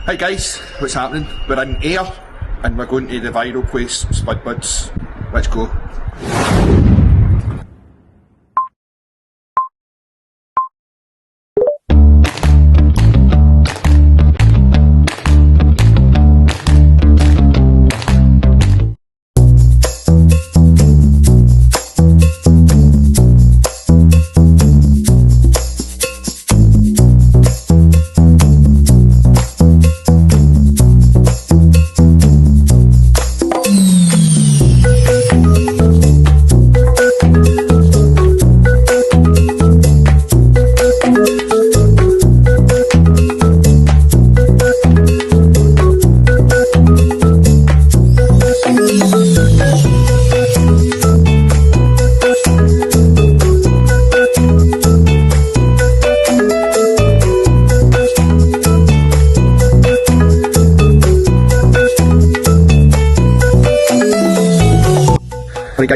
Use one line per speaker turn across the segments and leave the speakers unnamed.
Hi guys, what's happening? We're in Ayr and we're going to the viral place, Spudbuds. Let's go.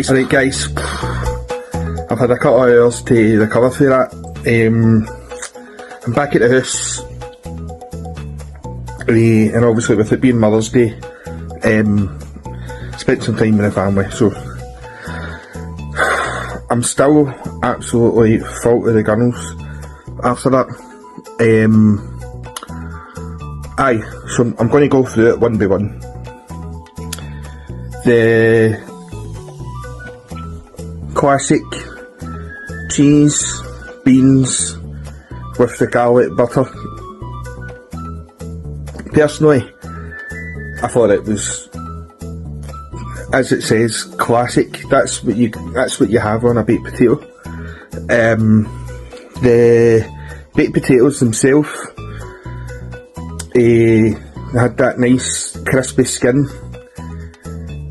Right guys, I've had a couple of hours to recover for that. I'm back at the house, and obviously with it being Mother's Day, spent some time with the family, so I'm still absolutely full to the gunnels after that. So I'm going to go through it one by one. The classic cheese, beans with the garlic butter. Personally, I thought it was, as it says, classic. That's what you have on a baked potato. The baked potatoes themselves, had that nice crispy skin,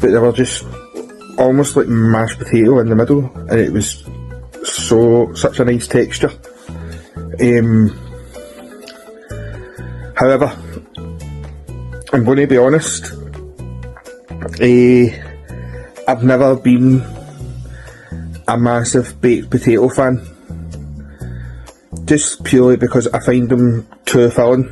but they were just almost like mashed potato in the middle, and it was such a nice texture. However, I'm going to be honest, I've never been a massive baked potato fan, just purely because I find them too filling.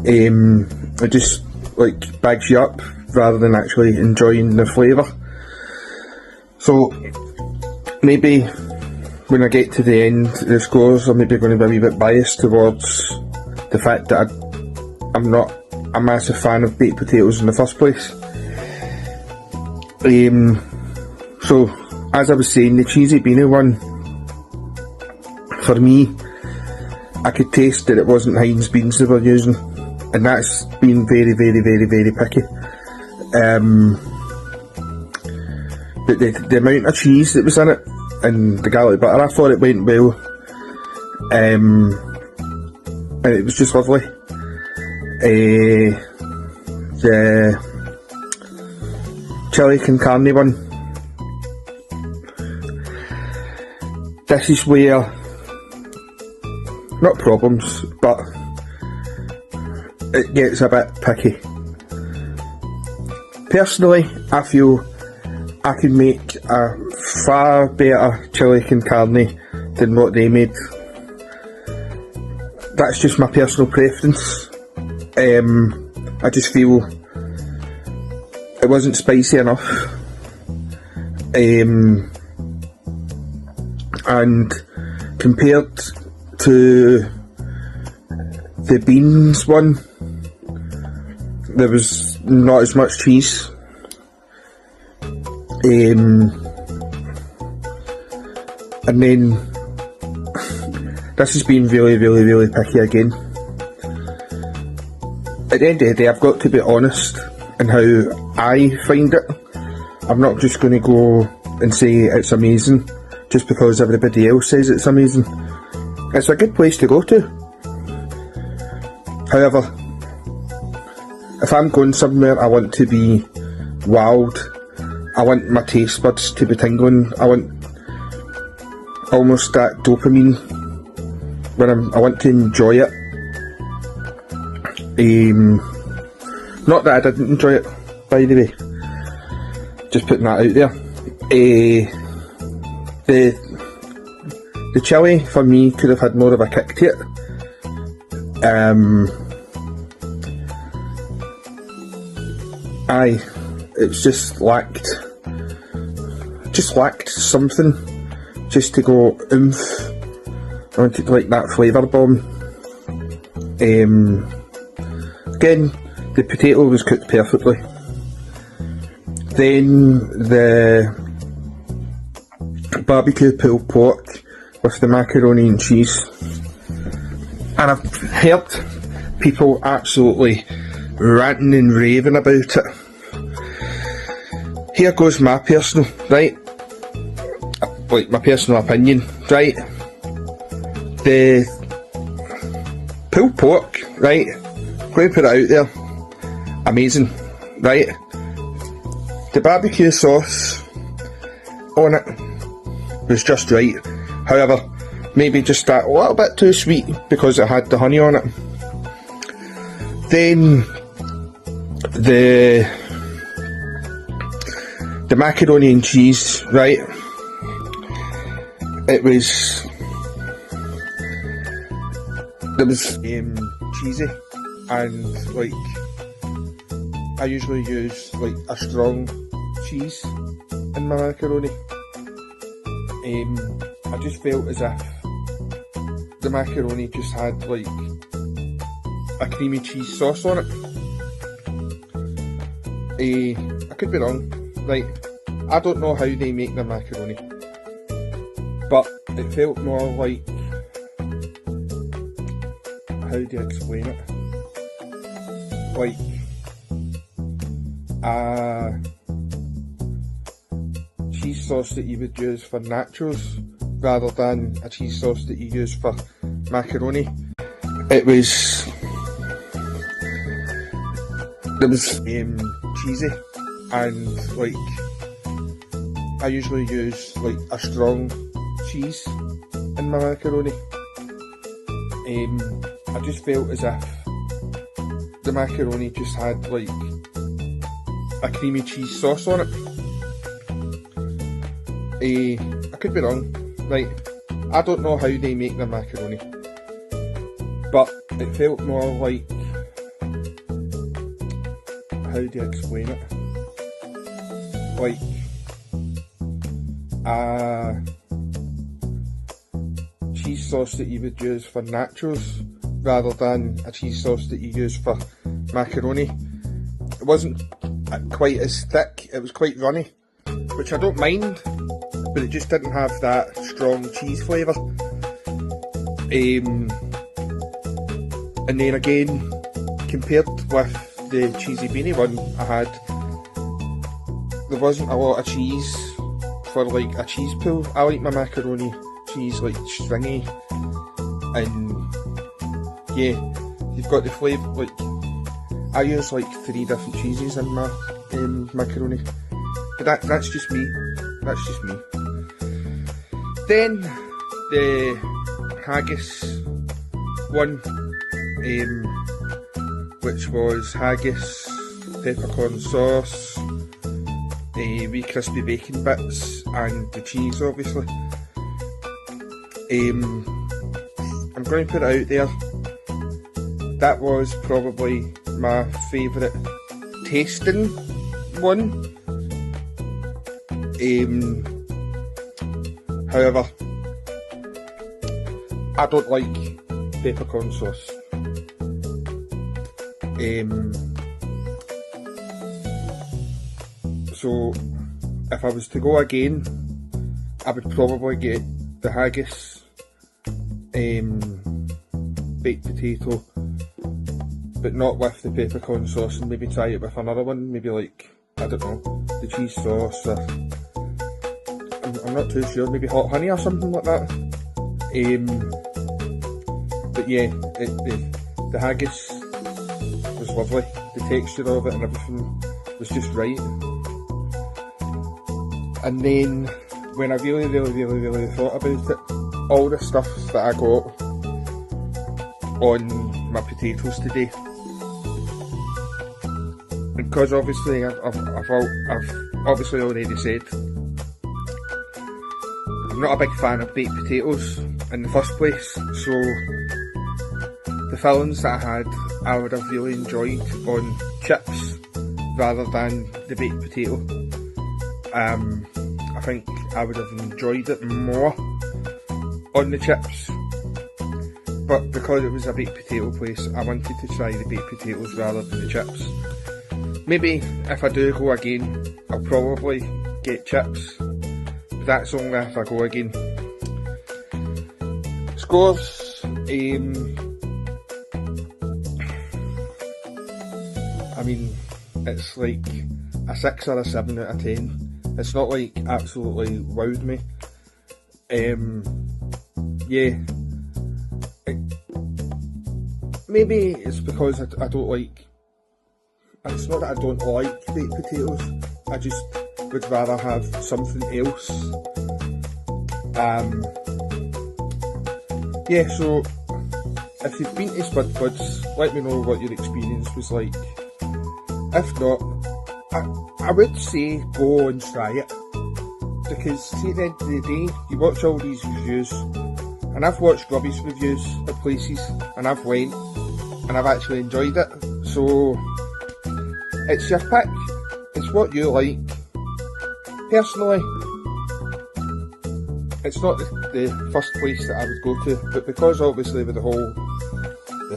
It just like bags you up rather than actually enjoying the flavour. So maybe when I get to the end of the scores, I'm maybe going to be a wee bit biased towards the fact that I'm not a massive fan of baked potatoes in the first place. So as I was saying, the cheesy beanie one, for me, I could taste that it wasn't Heinz beans they were using, and that's been very, very, very, very picky. But the amount of cheese that was in it and the garlic butter, I thought it went well, and it was just lovely. The chili con carne one, this is where, not problems, but it gets a bit picky. Personally, I feel I can make a far better chili con carne than what they made. That's just my personal preference. I just feel it wasn't spicy enough. And compared to the beans one, there was not as much cheese. And then this has been really, really, really picky again. At the end of the day, I've got to be honest in how I find it. I'm not just going to go and say it's amazing just because everybody else says it's amazing. It's a good place to go to. However, if I'm going somewhere, I want to be wowed. I want my taste buds to be tingling. I want almost that dopamine when I want to enjoy it. Not that I didn't enjoy it, by the way. Just putting that out there. The chili for me could have had more of a kick to it. aye, it's just lacked something just to go oomph. I wanted like that flavour bomb. Again, the potato was cooked perfectly. Then the barbecue pulled pork with the macaroni and cheese. And I've heard people absolutely ranting and raving about it. Here goes my personal, right? Like my personal opinion, right? The pulled pork, right? I'm going to put it out there. Amazing, right? The barbecue sauce on it was just right. However, maybe just that a little bit too sweet because it had the honey on it. Then the macaroni and cheese, right? It was cheesy, and like I usually use like a strong cheese in my macaroni. I just felt as if the macaroni just had like a creamy cheese sauce on it. I could be wrong, right? I don't know how they make their macaroni, but it felt more like, how do you explain it? Like a cheese sauce that you would use for nachos rather than a cheese sauce that you use for macaroni. It was cheesy, and like I usually use like a strong cheese in my macaroni. I just felt as if the macaroni just had like a creamy cheese sauce on it. I could be wrong, right? I don't know how they make their macaroni, but it felt more like, how do you explain it? Like a cheese sauce that you would use for nachos rather than a cheese sauce that you use for macaroni. It wasn't quite as thick, it was quite runny, which I don't mind, but it just didn't have that strong cheese flavour. And then again, compared with the cheesy beanie one I had, there wasn't a lot of cheese for like a cheese pull. I like my macaroni cheese like stringy, and yeah, you've got the flavour. Like I use like 3 different cheeses in my macaroni, but that's just me. That's just me. Then the haggis one, which was haggis, peppercorn sauce, wee crispy bacon bits, and the cheese obviously. I'm going to put it out there, that was probably my favourite tasting one. However, I don't like peppercorn sauce. So if I was to go again, I would probably get the haggis, baked potato, but not with the peppercorn sauce, and maybe try it with another one, maybe like, I don't know, the cheese sauce, or I'm not too sure, maybe hot honey or something like that. But yeah, the haggis was lovely, the texture of it and everything was just right. And then when I really thought about it, all the stuff that I got on my potatoes today, because obviously I've obviously already said I'm not a big fan of baked potatoes in the first place, so the fillings that I had, I would have really enjoyed on chips, rather than the baked potato. I think I would have enjoyed it more on the chips, but because it was a baked potato place, I wanted to try the baked potatoes rather than the chips. Maybe if I do go again, I'll probably get chips, but that's only if I go again. Scores, I mean, it's like a 6 or a 7 out of 10. It's not like absolutely wowed me. Yeah. Maybe it's because I don't like, it's not that I don't like baked potatoes, I just would rather have something else. Yeah, so if you've been to Spudbuds, let me know what your experience was like. If not, I would say go and try it, because see, at the end of the day, you watch all these reviews, and I've watched rubbish reviews at places, and I've went, and I've actually enjoyed it. So it's your pick, it's what you like. Personally, it's not the first place that I would go to, but because obviously with the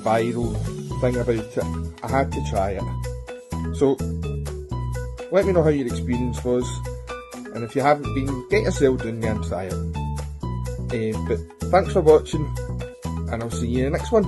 viral thing about it, I had to try it. So let me know how your experience was, and if you haven't been, get yourself down there and try it. But thanks for watching, and I'll see you in the next one.